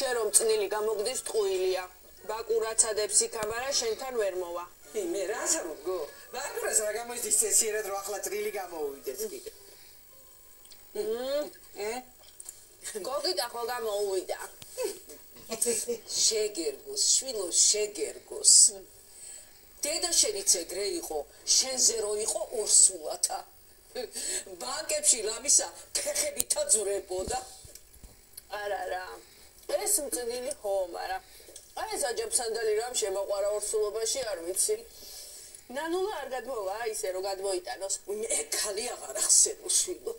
შენ რომ წნილი გამოგდის ტყუილია. ბაკურაცადებს იქამარა შენთან ვერ მოვა. მე რას ამგო? ბაკურას რა გამოიძის წესიერად რომ ახლა წრილი გამოუვიდეს კიდე. გოგიტა ხო გამოუვიდა. შეგერგოს, შვილო შეგერგოს. დედა შენიც ეგრე იყო, შენზე რო იყო ორსულათა. ბანკებში ლამისა ფეხებითა ძურებოდა. არა, ეს მწნილი ხო, მაგრამ აი ეს აჯაფსანდალი რამ შემოყვარა ორსულობაში არ ვიცი. ნანულა არ გადმოვა ისე რომ გადმოიტანოს. მე ხალი აღარ ახსენო შვილო.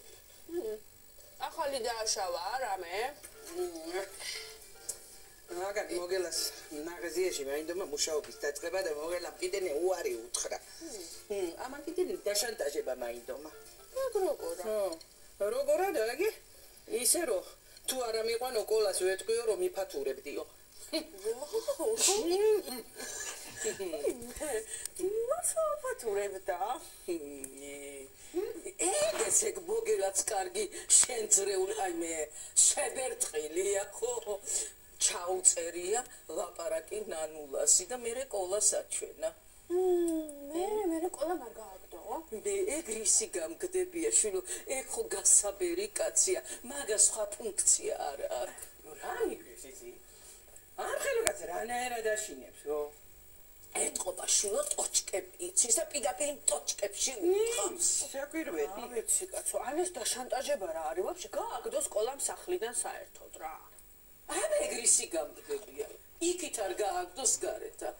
ახალი დააშავა რამე? აგარ მოგელას ნაღაზიაში მაინდომა მუშაობის დაწყება და მოგელამ კიდენი უარი უთხრა. ამან კიდენი დაშანტაჟება მაინდომა. როგორა დაგი? ისე რომ თუ არა მიყვანო კოლას ვეთქვიო რომ მიფათურებდიო. მოფათურებდა? ეს ეგ მოგელაც კარგი შენძრეული აი მე შებერტყილია ხო? ჩაუწერია ლაპარაკი ნანულასი და მერე კოლას აჩვენა. მე კოლა მაგ გააგდო. მე ეგრისი გამგდებია შვილო, ეგ ხო გასაბერი კაცია, მაგას სხვა ფუნქცია არ აქვს. რა მიგვის ისი? არ ხელოგაც რანაირად აშინებსო? ეთყობა შვილო ტოჩკები იცის და პირდაპირ ტოჩკებში უთხავს. საკვირველი. ვიცი კაცო, ამის დაშანტაჟება რა არის? ვაფშე გააგდოს კოლამ სახლიდან საერთოდ რა. ამ ეგრისი გამგდებია. იქით არ გააგდოს გარეთა.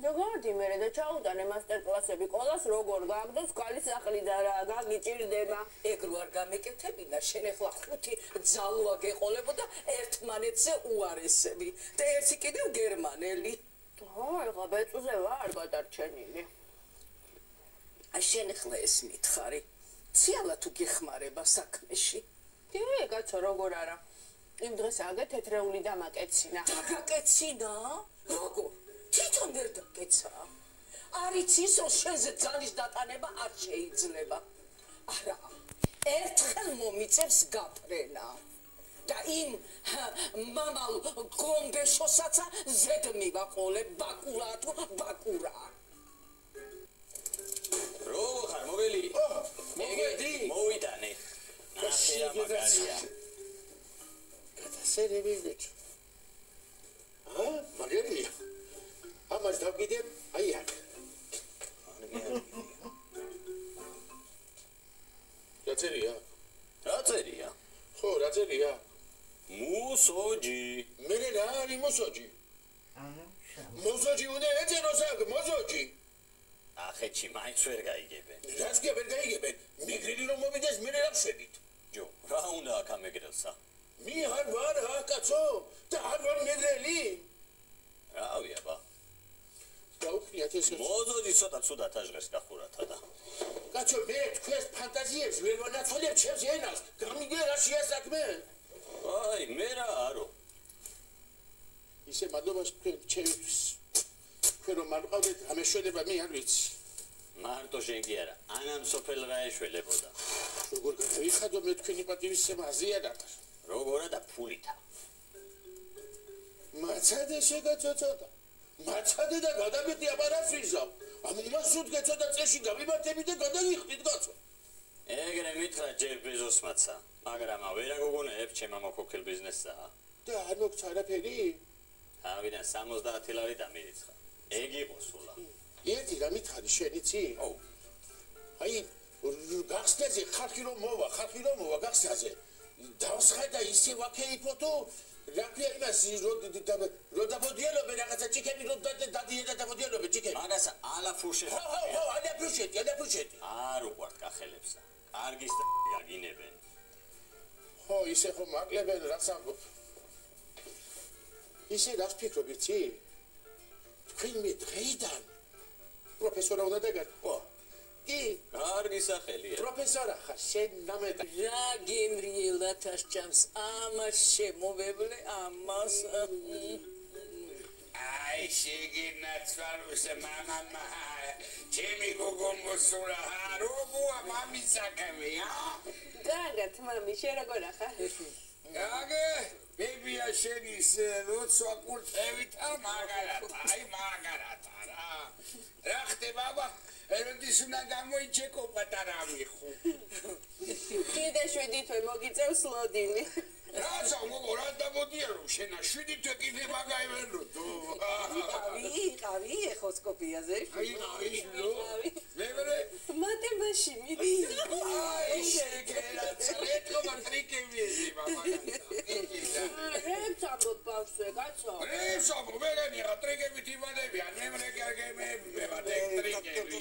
როგორი მერე და ჩაუტანე მასტერკლასები კოლას როგორ გააგდოს კალის სახლიდან რა გაგიჭირდება. ეგ რო არ გამეკეთებინა შენ ახლა 5 ძალოა გეყოლებოდა ერთმანეთზე უარესები და ერთი კიდევ გერმანელი. ეხლა ბეწვზე ვარ გადარჩენილი. შენ ახლა ეს მითხარი. ციალა თუ გეხმარება საქმეში. კაცო როგორ არა. იმ დღეს აგე თეთრეული დამაკეცინა. გაკეცინა? როგორ? თვითონ ვერ დაკეცა. არიცის რომ შენზე ძალის დატანება არ შეიძლება. არა. ერთხელ მომიწევს გაფრენა. და იმ მამალ გონგეშოსაცა ზედ მივაყოლებ ბაკურა თუ ბაკურა. რო ხარ მოგელი? მოგედი. მოვიტანე. ნახე მაგარია. სერევიზეჩ. მაგერია. ამას დავკიდებ, აი აქ. რა წერია? რა წერია? ხო, რა წერია? მუსოჯი. მე რა არის მუსოჯი? მუსოჯი უნდა ეწეროს აქ, მუსოჯი. ახეთში მაინც ვერ გაიგებენ. რაც კი ვერ გაიგებენ, მიგრილი რომ მოვიდეს, მე რა ვშედით? ჯო, რა უნდა აქ ამეგრელსა? მე არ ვარ აქ, კაცო, და არ ვარ მეგრელი. რავი აბა. დაუხლიათ ეს. მოზოჯი ცოტა ცუდად აჟღერს გახურათა და. კაცო, მე თქვენს ფანტაზიებს ვერ ვანაცვალებ ჩემს ენას. გამიგე რა შეასაქმე? აი, მე რა არო. ისე მადლობა თქვენ ჩემთვის. თქვენ რომ არ მყავდეთ, ამეშვედება მე არ ვიცი. მარტო შენ კი არა, ანამ სოფელ რა ეშველებოდა. როგორ გადავიხადო მე თქვენი პატივისცემა აზიანად. როგორა და ფულითა. მაცადე შეგაწოწოდა. მაცადე და გადაგეტი აპარატს ვიზავ. ამას უთქე ცოტა წეში გამიბათები და გადაგიხდით კაცო. ეგრე მითხრა ჯეფ ბეზოსმაცა, მაგრამ ვერა გოგონებ ჩემ ამოქოქილ ბიზნესსა. და არ მოგცა არაფერი? თავიდან 70 ლარი დამირიცხა. ეგ იყო სულა. ერთი რა მითხარი შენ იცი? ო. აი გახსნაზე ხალხი რომ მოვა გახსნაზე. დავსხადა ისე ვაქეიფო თუ რა ქვია იმას რო დაბოდიელობე რაღაცა ჭიქები რო დადიე და დაბოდიელობე ჭიქები. მაგას ალა ფუშე. ხო, ალა ფუშეთი. არ უყვართ კახელებსა. კარგის გაგინებენ. ხო, ისე ხო მაკლებენ რაც ამბობ. ისე რას ფიქრობ იცი? თქვენ მე დღეიდან პროფესორა უნდა დაგარ. ხო. კი, კარგი სახელია. პროფესორა ხარ, შენ ნამეტა. რა გემრიელად ასჭამს ამას შემოვევლე ამას. აი შეგინაცვალუსე მამამა. ჩემი გოგო მოსულა რობუა მამისაკები, გაგათ მამი შენ როგორ ახარ? გაგე, ბებია შენის როცვა კურთხევით მაგარათა აი მაგარათა რა ხდება აბა როდის უნდა გამოიჩეკო პატარა მიხუ კიდე 7 თვე მოგიწევს ლოდინი რაცა მოგო რა დამოდიარო შენა 7 თვე კიდე მაგაივენო ყავი ეხოსკოპიაზე აი მეგრე მატებაში მიდი აი შეგერაცა ეთქო მატრიკები რებს ამბობ ბავშვზე კაცო რებს ამბობ ვერანი რა ტრიკებით იმადებიან მემრე გერგემები ტრიკები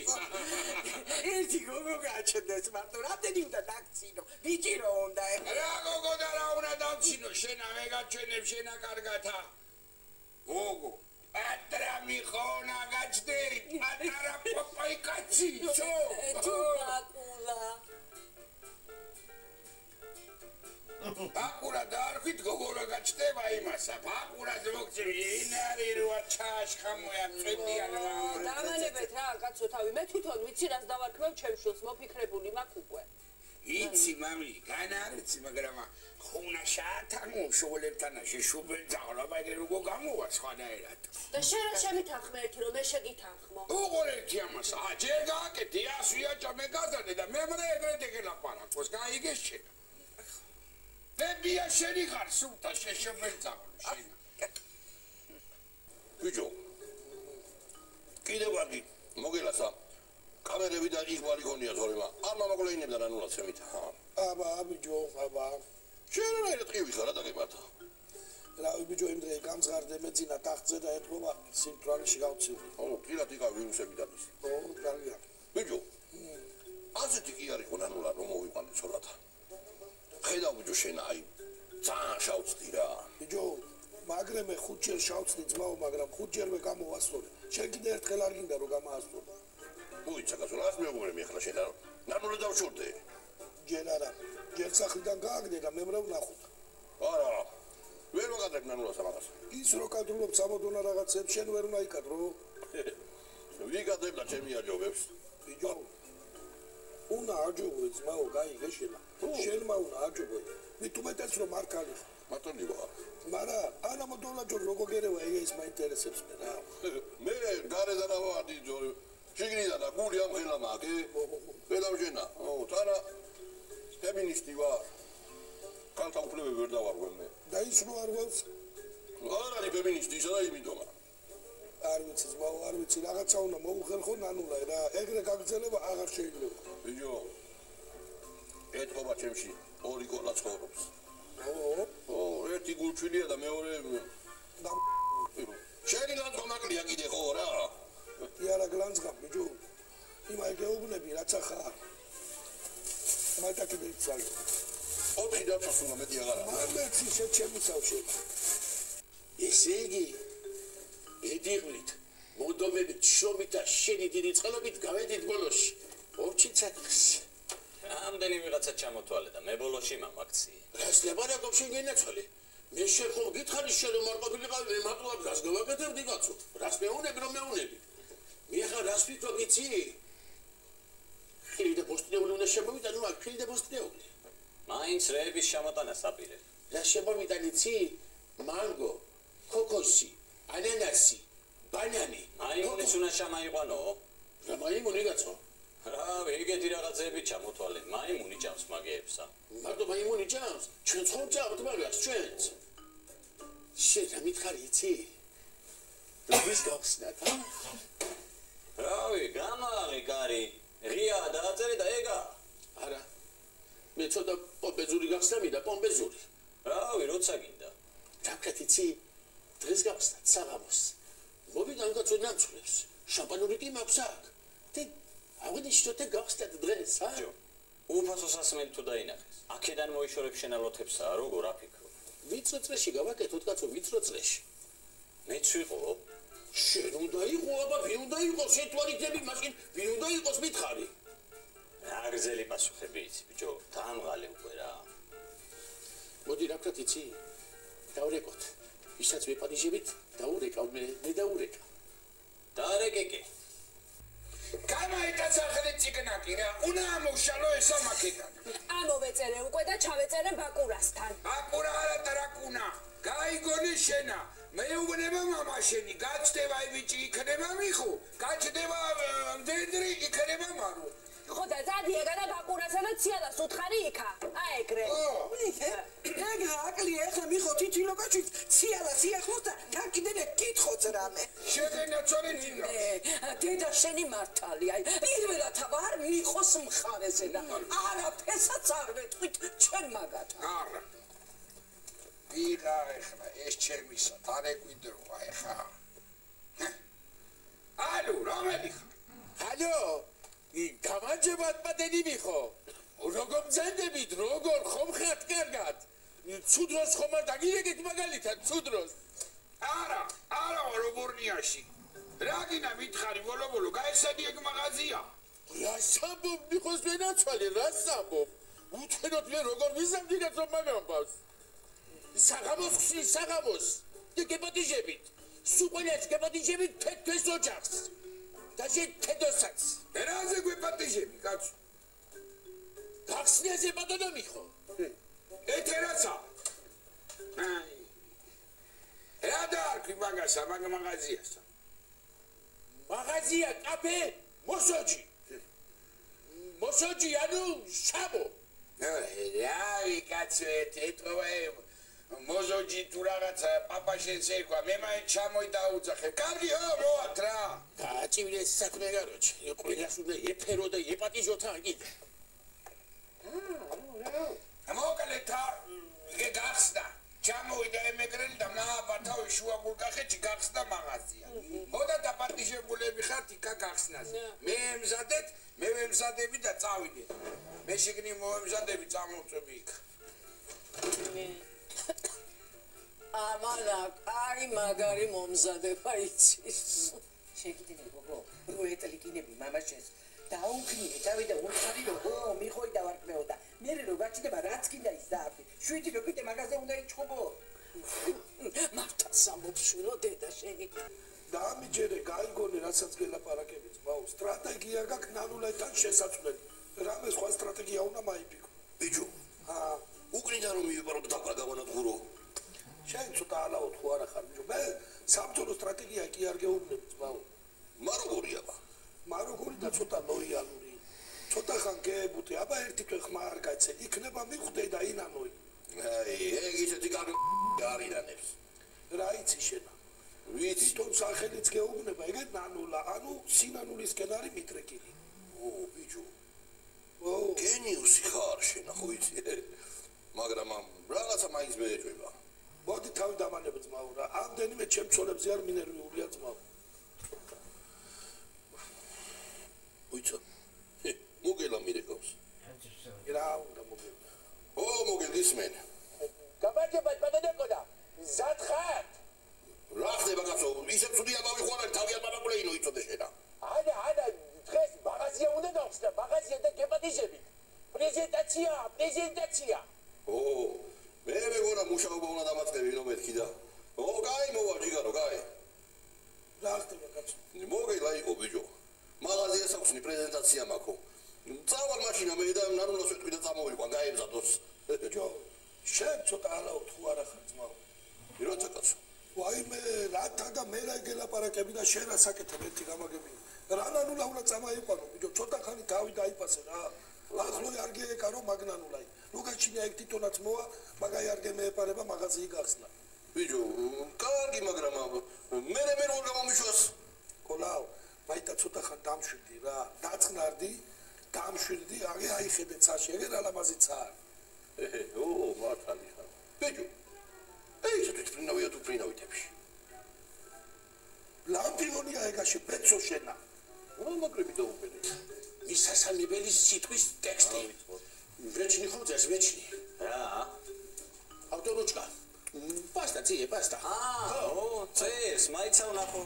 ერთი გოგო გაჩნდეს მარტო რამდენი უნდა დაგცინო ბიჭი რო უნდა რა გოგო და რა უნდა დავცინო შენა მეგაჩვენებ შენა კარგათა გოგო ატრა მიხონა გაჩდე ატარა პოპაი კაცი ჩო თუ ბაკულა ბაკურა და არხით გოგო რა გაჩდება იმასა ბაკურა ზოგცი ინარი როა ჩაშხამოა წვეტიან დამანებეთ რა კაცო თავი მე თვითონ ვიცი რას დავარქმევ ჩემს შულს მოფიქრებული მაქვს უკვე იცი მამი განარიცი მაგრამ ხუნა შაათანო შოლებთანაში შუბელ ძაღლობა ეგრე როგორ გამოვა სხვანაირად და შენ რა შემითანხმე ერთი რომ მე შეგითანხმო უყურ ერთი ამას ჯერ გააკეთე ასვია მე გაზარდე და მე ეგრე დეგელაპარაკოს გაიგე შენა ბებია შენი ხარ სულთა შეშობელ ძაღლო შენა ბიჭო კიდე ვაგი მოგელასა კამერები და იღვარი გონია თორემა არ მომოგლეინებდა რანულად შემით აბა ბიჭო აბა შენ რა ტყივი ხარ და გემართა რა ბიჭო იმდრე გამზარდე მეძინა ტახტზე და ეთქობა სიმტრალში გავცილე ო თილად იკა ვირუსები და ის ო ძალიან ბიჭო ასეთი კი არის ხონანულა რომ მოვიყვანე ცოლათა ხედავ ბიჭო შენ აი ძალიან შავწდი რა ბიჭო მაგრემე 5 ჯერ შავწდი ძმაო მაგრამ 5 ჯერვე გამოვასწორე შენ კიდე ერთხელ არ გინდა რომ გამაასწორდა უიცა გასულ ას მეუბნები ახლა შენ რა ნანულა დავშორდე ჯერ არა ჯერ სახლიდან გააგდე და მე მრევ ნახოთ არა ვერ ვაგადებ ნანულას ამას ის რო კადრულობ სამოდონა რაღაცებს შენ ვერ უნდა იკადრო ვიგადებ და ჩემი აჯობებს ბიჭო უნდა აჯობო ძმაო გაიგე შენა შენმა უნდა აჯობო მithumetes რომ არ ქალის მათონი ვარ მარა ანა მოდოლა ჯო როგორ გერევა ეს მაინტერესებს მე რა მე გარედა რა ვარ ძო შეგრიდა და გული ამ ხელა მაგე ველავჟენა ო თარა ფემინისტი ვარ კალთა უფლებები ვერ დავარღვე მე და ის რო არ ვავს არ არის ფემინისტი ისა და იმიტომა არ ვიცი ზმაო არ ვიცი რაღაცა უნდა მოუხერხო ნანულა რა ეგრე გაგრძელება აღარ შეიძლება ბიჭო ეთქობა ჩემში ორი კოლა ცხოვრობს ო ერთი გულჩვილია და მეორე და შენი ლანდომაკლია კიდე ხო რა იარა გლანძღა ბიჭო იმაი გეუბნები რაც ახლა მაიტა კიდე იცალე ოთხი დაწესულა მეტი აღარა მამეცი შეჩემისავში ესე იგი ედიღლით მოდომებით შრომით და შენი დიდი წყალობით გავედით ბოლოში ორჩი ცაკს ამდენი ვიღაცა ჩამოთვალე და მე ბოლოში მამაქცი რას ლაპარაკობ შენ გენაცვალე მე შეხო გითხარი შენ რომ არ ყოფილიყავ მე მარტო რას გავაკეთებდი კაცო რას მეუნები რომ მეუნები მე ხარ რას ვიტყვი იცი ხილი და პოსტნეული უნდა შემოვიდა ნუ აქ ხილი და პოსტნეული მაინც რეების შემოტანა საპირე რა შემოვიდა იცი მანგო ქოქოსი ანანასი ბანანი მაიმუნის უნდა შემაიყვანო რა მაიმუნი კაცო რა ეგეთი რაღაცები ჩამოთვალე მაიმუნი ჭამს მაგეებსა მარტო მაიმუნი ჭამს ჩვენ ცხოვრობთ მაგას ჩვენც შენ რა მითხარი იცი ვის გავხსნათ რავი გამაღი კარი ღია დააწერე და ეგა არა მე ცოტა პომპეზური გახსნამი და პომპეზური რავი როცა გინდა რაკეთ იცი დღეს გავხსნათ საღამოს მოვიდან კაცო ნამცულებს შამპანური კი მაქვს აქ და აღნიშნოთ გავხსნათ დღეს ჯო უფასო სასმელი თუ დაინახეს აქედან მოიშორებ შენალოთებსა როგორ აფიქრო ვიწრო წრეში გავაკეთოთ კაცო ვიწრო წრეში მეც ვიყო შენ უნდა იყო აბა ვინ უნდა იყოს შენ თუ არ იქნები მაშინ ვინ უნდა იყოს მითხარი რა გრძელი პასუხები იცი ბიჭო დაამღალე უკვე რა მოდი რა ვქოთ იცი დავრეკოთ ისაც ვეპარიჟებით დაურეკავ მე დაურეკა დარეკეკე გამაიტაცა ახალი ციგნაკი რა უნდა ამოშალო ესამაკიდან ამოვეწერე უკვე და ჩავეწერე ბაკურასთან ბაკურა არა ტრაკუნა გაიგონე შენა მე უგნება მამა შენი გაჩდება ბიჭი იქნება მიხო გაჩდება დედრი იქნება მარო ხო და ზადიეგა და ბაკურასა და ციალას უთხარი იქა აი ეგრე ეგ აკლი ეხლა მიხო თითილოგაჩი ციალა სიახლოს და გაკიდენე კითხოც რამე შეგენა წორი ნინო დედა შენი მართალია პირველად არ მიყოს მხარეზე და არაფერსაც არ ვეთქვით ჩვენ მაგათ არა ვიღა ეხლა ეს ჩემისა დარეკვიდროა ეხა ალო რომელი ალო გამარჯობათ პატენი მიხო როგორ მზადებით როგორ ხომ ხართ კარგად ცუდროს ხომ არ დაგირეკეთ მაგალითად ცუდროს არა როგორნიაში რაგინა მითხარი ბოლო გაიხსენი ეგ მაღაზია რა საბობ მიხოს ვენაცვალე რა საბობ უთენოთ მე როგორ ვიზამდი კაცო მაგამბავს საღამოს ხსნის საღამოს გეპატიჟებით სუყელებს გეპატიჟებით თეთრ ოჯახს და შენ თედოსაც რაზე გვეპატიჟები კაცო გახსნიაზე ბატონო მიხო ეთერაცა რა დაარქვი მაგასა მაღაზიასა მაღაზია კაფე მოსოჯი ანუ შაბო რა კაცო ეთეთროა მოზოჯი თუ რაღაცა პაპა შენს ერქვა მე მაინც ჩამოიდაუძახე კარგი ხო მოათ რა გააჭირეს საქმე გაროჩი ყველას უნდა ეფერო და ეპატიჟოთ ან კიდე მოკალეთა იგე გახსნა ჩამოვიდა ემეგრელი და მააბათავი შუა გულკახეთში გახსნა მაღაზია ხოდა დაპატიჟებულები ხართ იქა გახსნაზე მე ვემზადები და წავიდე მე შეგნი მოემზადები წამოვწვევი იქ ამანა კაი მაგარი მომზადება იცის შეგიძლია გოგო რო ეტლიკინები მამაშენს დაუქნიე დავიდა უთხარი რომ მიხოი დავარქმეო და მე რო გაჩნდება რაც კიდე ის დააფი შვიდი რო კიდე მაგაზე უნდა იჩხუბო მართალს ამბობშვილო დედა შენი დაამიჯერე გაიგონე რასაც გელაპარაკებით მაო სტრატეგია გაქვს ნანულათან შესაძლებელი რამე სხვა სტრატეგია უნდა მაიფიქრო ბიჭო უკრიდან რომ მივიპარო და დაკვრა გავანადგურო შენ ცოტა ალაოთ ხო არა ხარ ბიჭო მე საბრძოლო სტრატეგია კი არ გეუბნებით მაო მაროგორი და ცოტა ლოიალური ცოტა ხან გეებუთე აბა ერთი თვე ხმა არ გაიცე იქნება მიხვდე და ინანოი აი ეგ ისეთი კარგი არიდანებს რა იცი შენა ვიცი თვითონ სახელიც გეუბნება ეგეთ ნანულა ანუ სინანულისკენ არის მიტრეკილი ბიჭო გენიუსი ხარ შენა ხო იცი მაგრამ რაღაცა მაინც მეეჭვება მოდი თავი დამანებთ მაო რა ამდენიმე ჩემ ცოლებზე არ მინერვიულია ძმაო უიცო მოგელა მირეკავს რა უნდა მოგელა მოგელისმენ გამარჯობათ ბატონო ზად ხარ რა ხდება კაცო ისე ცუდი ამავე ხო არის თავი არ მანაპულეინო იცოდე შენა ანა დღეს მაღაზია უნდა გავხსნა მაღაზია და გეპატიჟებით პრეზენტაცია მე მეგონა მუშაობა უნდა დამაწყები ნო მეთქი და კაი მოვა ჯიგარო კაი რა ხდება კაცო მოგელა იყო ბიჭო მაღაზიას აქვს პრეზენტაცია მაქვს წავალ მაშინა მე და ნანულას ვეთქვი და წამოვიყვან გაემზადოს ბიჭო შენ ცოტა ალაოთ ხო არა ხარ ძმაო როცა კაცო ვაიმე რათა და მე რა გელაპარაკები და შენ რა საკეთებ ერთი გამაგები რა ნანულა უნდა წამაიყვანო ბიჭო ცოტა ხანი თავი დაიფასე რა ახლო არ გეეკარო მაგნანულაი ნუ გაჩინია ეგ თვითონაც მოვა მაგაი არ გემეეპარება მაღაზიი გახსნა ბიჭო კარგი მაგრამ მე ვერ გამომიშვას კოლაო მაიტა ცოტა ხან დამშვიდი რა დაწყნარდი დამშვიდი აი ხედე ცაში ეგ რა ლამაზი ცარ მართალი ხარ ბიჭო ეს თვითფრინავია თუ ფრინავითებში ლამპიონია ეგაში ბეცო შენა მოგრები დაუპერე ის სასალებელი სიტყვის ტექსტი ვეჩნი ხო წეს ვეჩნი რა ავტოროჩკა პასტა წერს მაიცა ვნახო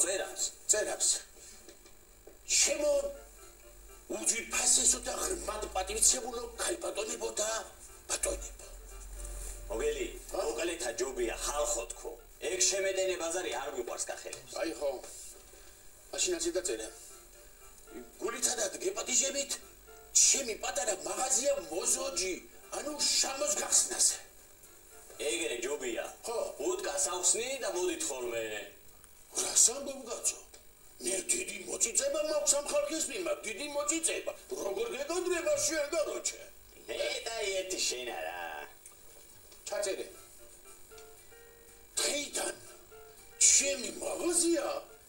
წერავს შემო უძვირფასესო და ღრმად პატივიცემულო ქალბატონებო და ბატონებო მოგელი მოგალეთა ჯობია ხალხო თქო ეგ შემედენი ბაზარი არ მიყვარს კახელებს აი ხო მაშინ ასე დაწერა გულითადად გეპატიჟებით ჩემი პატარა მაღაზია მოზოჯი ანუ შამოს გახსნაზე ეგრე ჯობია. ხო. უტკას ავხსნი და მოდით ხოლმე. რას ამბობ კაცო? მე დიდი მოწიწება მაქვს ამ ხალხის მიმართ, დიდი მოწიწება. როგორ გეკონტრება შენ გაროჩე? და ერთი შენ არა. ჩაწერე. დღიდან ჩემი მაღაზია,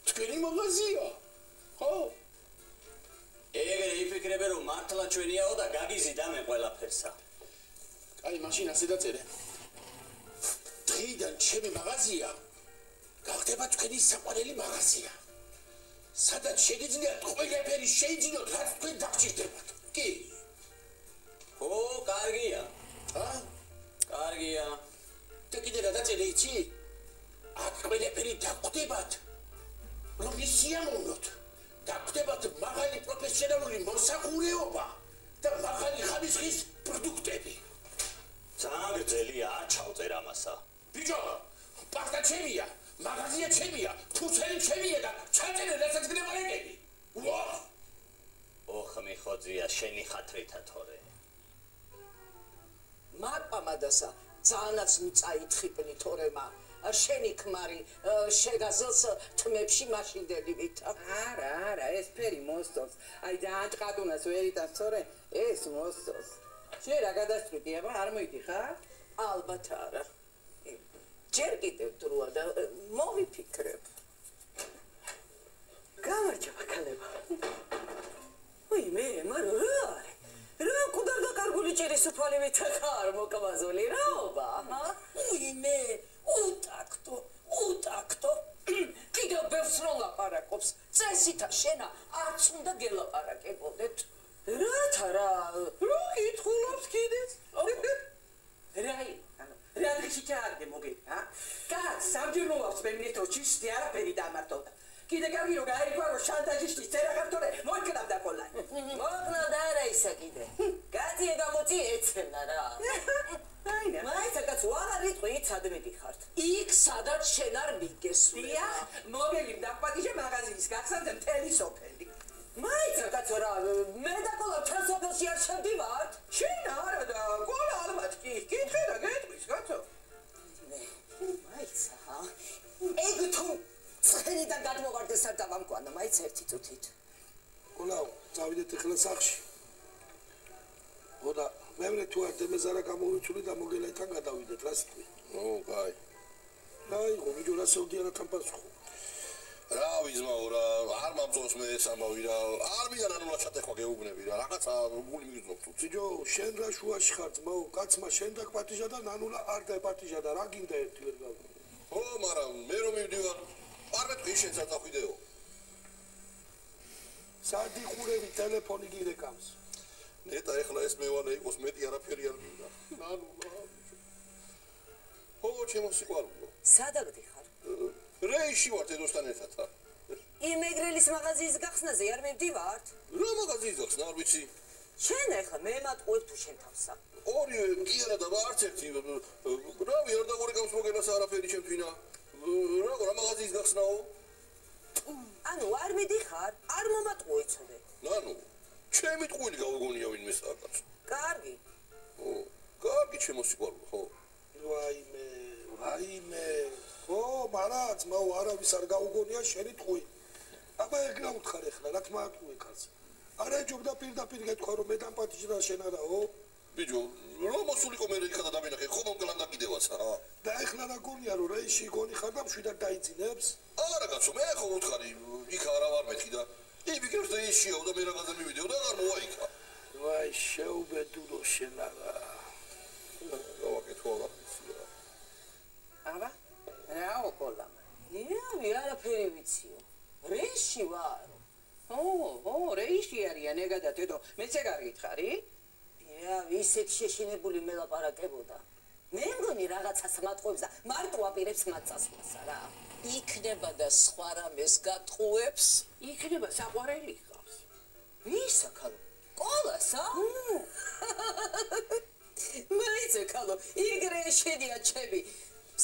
თქვენი მაღაზია. ხო? ეგრე იფიქრებე რომ მართლა ჩვენიაო და გაგიზიდა მე ყველაფერსა. აი მაშინ ასე დაწერე. დღიდან ჩემი მაღაზია გახდება თქვენი საყვარელი მაღაზია. სადაც შეგიძლიათ ყველაფერი შეიძინოთ, რაც თქვენ დაგჭირდებათ. კი. ო, კარგია. კარგია. და კიდე რა დაწერე იცი? აქ ყველაფერი დაგხვდებათ, რომ ისიამოვნოთ. დაგხვდებათ მაღალი პროფესიონალური მოსახურეობა და მაღალი ხარისხის პროდუქტები. ძალიან გრძელია, არ ჩავწერ ამასა. ბიჭო, პასტა ჩემია, მაღაზია ჩემია, თუცელი ჩემია და ჩაწერე რასაც გნებარეკები. უა! ოხ მიხოძია შენი ხათრითა თორე. მაკპამადასა ძალიანაც მიწაითხიპნი თორემა შენი ქმარი შეგაზელს თმებში მაშინდელივით. არა, ეს ფერი მოსწონს. აი ძალიან ჭყადუნას ვერ იტანს თორე ეს მოსწონს. შენ რა გადასწრები აბა არ მოიდიხარ? ალბათ არა. ჯერ კიდევ დროა და მოვიფიქრებ. გამარჯობა ქალებო. ой მე მარო რა კუდარდა კარგული ჭირის უფალი ვითახარ მოკამაზული რაობა ой მე უტაქტო კიდევ ბევრს რო ლაპარაკობს წესითა შენა არც უნდა გელაპარაკებოდეთ რათა რა კითხულობს კიდეც რაი რა გიჩარდე მოგე კაც სამჯერ მოვავს მე მინეთო ჩიშტი არაფერი დამარტოვდა კიდე კარგი რომ გაიგო რომ შანტაჟისტი წერახავთორე მოიკნავდა ყოლა მოკნავდა არა ისა კიდე კაცი გამოწი ეცემა რა აინა მაიცა კაც ვაღარ იტყვი სად მიდიხართ იქ სადაც შენ არ მიგესვია მოგელი დაპატიჟე მაღაზიის გახსნამდე მთელი სოფელი მაიცა კაცო რა მე და ყოლა თან სოფელში არ შევდივართ შენ არა და ყოლა ალბათ კი კითხე და გეტყვის კაცო მაიცა ეგ თუ ცხენიდან გადმოვარდეს არ დავამკვანა მაინც ერთი წუთით. ყოლაო, წავიდეთ ახლა სახლში. ოდა, მე თუ არ დემეზარა გამოვიცული და მოგელათან გადავიდეთ, რა სიტყვი? კაი. აი, გოგო რა საუდიანთან პასუხო. რა ვიზმაო რა, არ მომწონს მე ეს ამბავი რა. არ მინდა ნანულა ჩატეხვა გეუბნები რა. რაღაცა გული მიგზნობ თუ. ძიჯო, შენ რა შუაში ხარ ძმაო, კაცმა შენ დაგპატიჟა და ნანულა არ დაპატიჟა და რა გინდა ერთი ვერ გავი. ო, მაგრამ მე რომ მივდივარ არ მეთქი შენ საწახვიდეო. სადიხურები ტელეფონი გირეკავს. ნეტა ეხლა ეს მევალე იყოს მეტი არაფერი არ მინდა. ნანულა. ო, ჩემო სიყვარულო. სად აგდიხარ? რეიში ვარ დედოსთან ერთად. იმ ეგრელის მაღაზიის გახსნაზე არ მივდივართ? რა მაღაზიის გახსნა არ ვიცი. შენ ახლა მე მატყუებ თუ შენ თავსა. ორივე კი არა და არც ერთი. რავი არ დაგორეკავს მოგენას არაფერი ჩემთვინა. რა მაღაზიის გახსნაო? ანუ არ მიდიხარ? არ მომატყუიცოდე. ნანუ, ჩემი ტყუილი გავგონია ვინმე საკაც. კარგი. ო, კარგი ჩემო სიყვარულო, ხო? ვაიმე. ო, მარაც, მაო არავის არ გაუგონია შენი ტყუი. აბა ეგ რა უთხარ ახლა, რა თქმა უნდა კაცს. არა ჯობდა პირდაპირ გეთქვა რომ მე დამპატიჟდა შენ არაო? ბიჭო, რა მოსულიყო მე იქა და დამინახე, ხო მომკლანდა კიდევაცა. და ახლა რა გონია რომ რეიში გონი ხარ და მშვიდად დაიძინებს? არა კაცო, მე ხო უთხარი, იქ არა ვარ მეთქი და იფიქრებს და ისიაო და მე რაღაცა მივიდეო და აღარ მოვაიქა. ვაი, შეუბედურო შენ არა. გავაკეთო რა. აბა, რა უყოლა? იავი არაფერი ვიციო. რეიში ვარ. ო, რეიში არიან ეგადა დედო, მეც ეგ არ გითხარი? იავი ისეთ შეშინებული მელაპარაკებოდა. მე მგონი რაღაცას მატყუებს და მარტო აპირებს მათ წასვლას რა. იქნება და სხვა რამეს გატყუებს. იქნება საყვარელი ყავს. ვისა ქალო? ყოლასა? მაიცა ქალო, იგრე შედია ჩემი.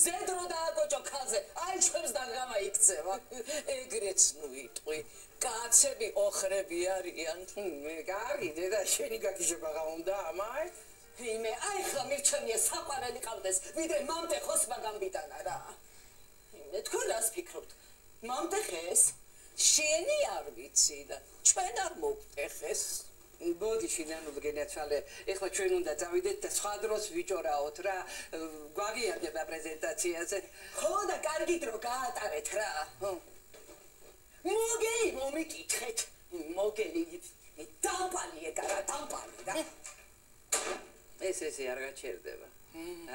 ზედრო დააკოჭო ქალზე, აი ჩვენს და გამაიქცევა. ეგრეც ნუ იტყვი. კაცები ოხრები არიან. მე კარგი დედა შენი გაგიჟება უნდა ამაი? იმე აი ხლა მირჩენია საყვარელი ყავდეს ვიდრე მამტეხოს მაგამბიტანა რა იმე თქვენ რას ფიქრობთ მამტეხეს შენი არ ვიცი და ჩვენ არ მოვტეხეს ბოდიში ნანუ გენაცვალე ეხლა ჩვენ უნდა წავიდეთ და სხვა დროს ვიჭორაოთ რა გვაგიარდება პრეზენტაციაზე ხო და კარგი დრო გაატარეთ რა მოგელი მომიკითხეთ მოგელი დამპალი ეგარა დამპალი რა ეს არ გაჩერდება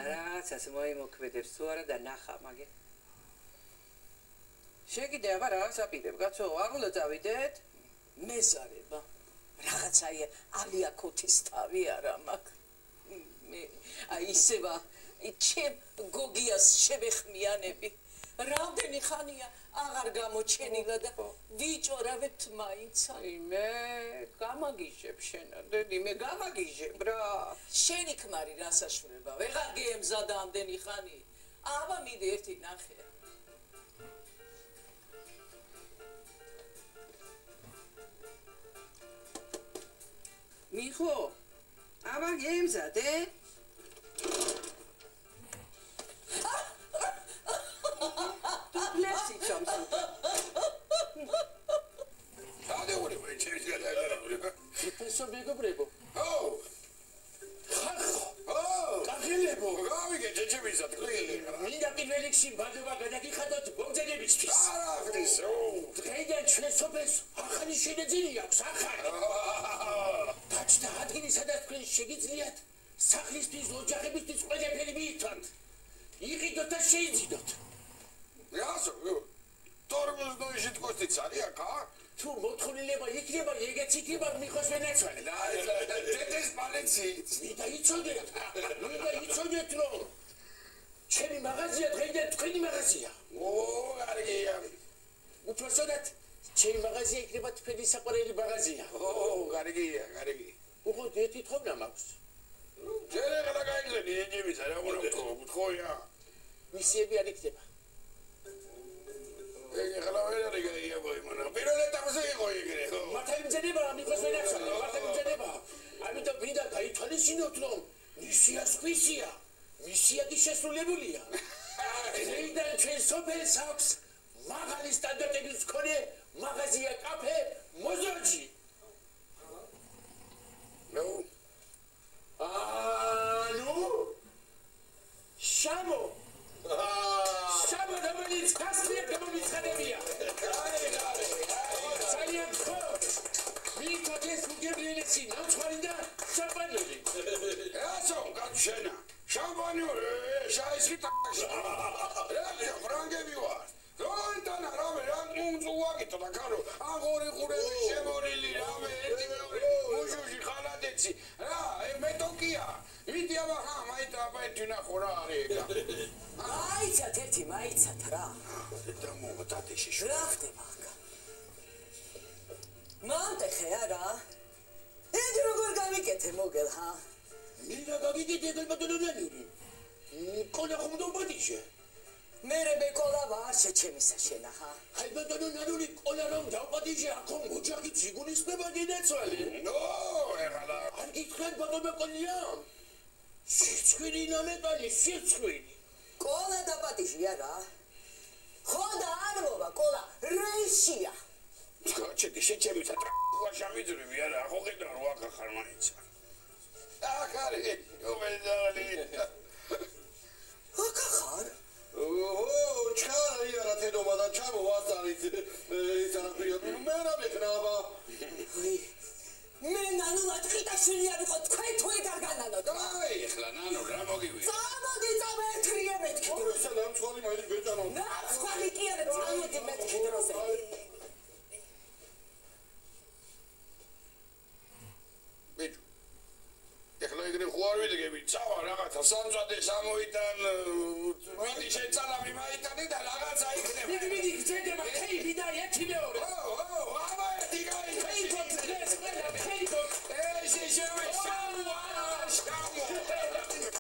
რაღაცას მოიმოქმედებს თუ არა და ნახა მაგე შეგიძლია რაღაც აპირებ კაცო არ უნდა წავიდეთ მეზარება რაღაცაი ალიაკოთის თავი არა მაქვს მე აი ისევა ჩემ გოგიას შევეხმიანები რამდენი ხანია აღარ გამოჩენილა და ვიჭორავებთ მაინც იმე გამაგიჟებ შენა დედი მე გამაგიჟებ რა შენი ქმარი რასაშურება ვეღარ გემზადა ამდენი ხანი აბა მიდი ერთი ნახე მიხო აბა გემზადე Lefsi çamsın. Hadi oraya buraya çevireceğler. Penso bego brego. Oh! Oh! Kakile bu. Abi geçeceğim izat. Milleti veliksin badıva gadaki kadar bomzeli biçmiş. Arafris. Treyden çösopes. Hakani şenedini yap sakar. Kaçta adgini sadat kız şegizliyat. Saklis biz ocağı biz kolepeli bir itant. İki dota şey zidot. Yasu. Tormuz do işit kostit sarıya ka. Tu motkholileba ikნება ეგეც იქნება მიხოს ვენაცვალე და Tetes paletsi. ვიდა იცოდეთ რომ ჩემი მაღაზია დღეიდან თქვენი მაღაზია Oh, გარგია. უпроსოდათ ჩემი მაღაზია იქნება თქვენი საყვარელი მაღაზია Oh, გარგია, გარგი. უყოდ ერთი თხოვნა მაქვს ჯერე რა გაიგზენი ეჯების არა გთხოვია. მისიები არ იქნება ეგ ხლა ვერ არის გაიგებული მანა. პირველ ეტაპზე იყო ეგრე. მართალი მძენება მიხოს ვენაცვალე მართალი მძენება ამიტომ ვიდა გაითვალისწინოთ რომ მისიას ქვისია მისია კი შესრულებულია დღეიდან ჩვენ სოფელს აქვს მაღალი სტანდარტების მქონე მაღაზია კაფე მოზორჯი ნუ ნუ შამო შამო რომელიც გასწია გამომიცხადებია ძალიან ხო მიქოდეს უგებრიელესი ნამცხვარი და შამპანიორი Yasu, kaçşena. Şampanyor, şahisi taşı. Ya frangevi var. Doğantan arame, yan unzu vakit da karo. Agori kurevi, şemorili, rame, etimori, muşuşi haladetsi. Ya, metokia. Vidi ama ha, maita apaituna khora arega. მაიცათ ერთი მაიცათ რა Da mu tateshi shu. რა ხდება მამტეხე არა ეგ როგორ გამიკეთე მოგელ ჰა მინდა გაგიდეთ ეგალბატონონანური კოლა ხომდო ბადიშე მერე ბეკოლა ვარ შეჩემისა შენა ჰა ალბატონონანური კოლა რომ დავბადიშე ახო მოჯაგი ციგუნიშნება დედაცვალი No, egala. არ გითხრათ ბატონო კოლია სიცხვილი ნამეტანი სიცხვილი კოლა დაპატიჟი არა ხო და არ მოვა კოლა რეისია Skaçeti seçemi satra. Ulaşamıyorum ya. O kadar vaka karmanıysa. Akari, o bedali. აკახარ Oo, çıkar ya tedomadan çabuk vasarit. Sana kıyıyor. Mera beknaba. მე ნანულა ტყიტაშვილი არ იყო თქვენ თუ ეგარ განანოთ Ay, xlanano, ramo gibi. წამოდი წამე ერთია მეთქი Orası lan çuvalı maylı bedano. ნაცხვალი კი არა წამოდი მეთქი დროზე Becu. Ეხლა ეგრე ხوار ვიდგები, წავა რაღაცა სამწვადე სამოიდან მიდი შეცალა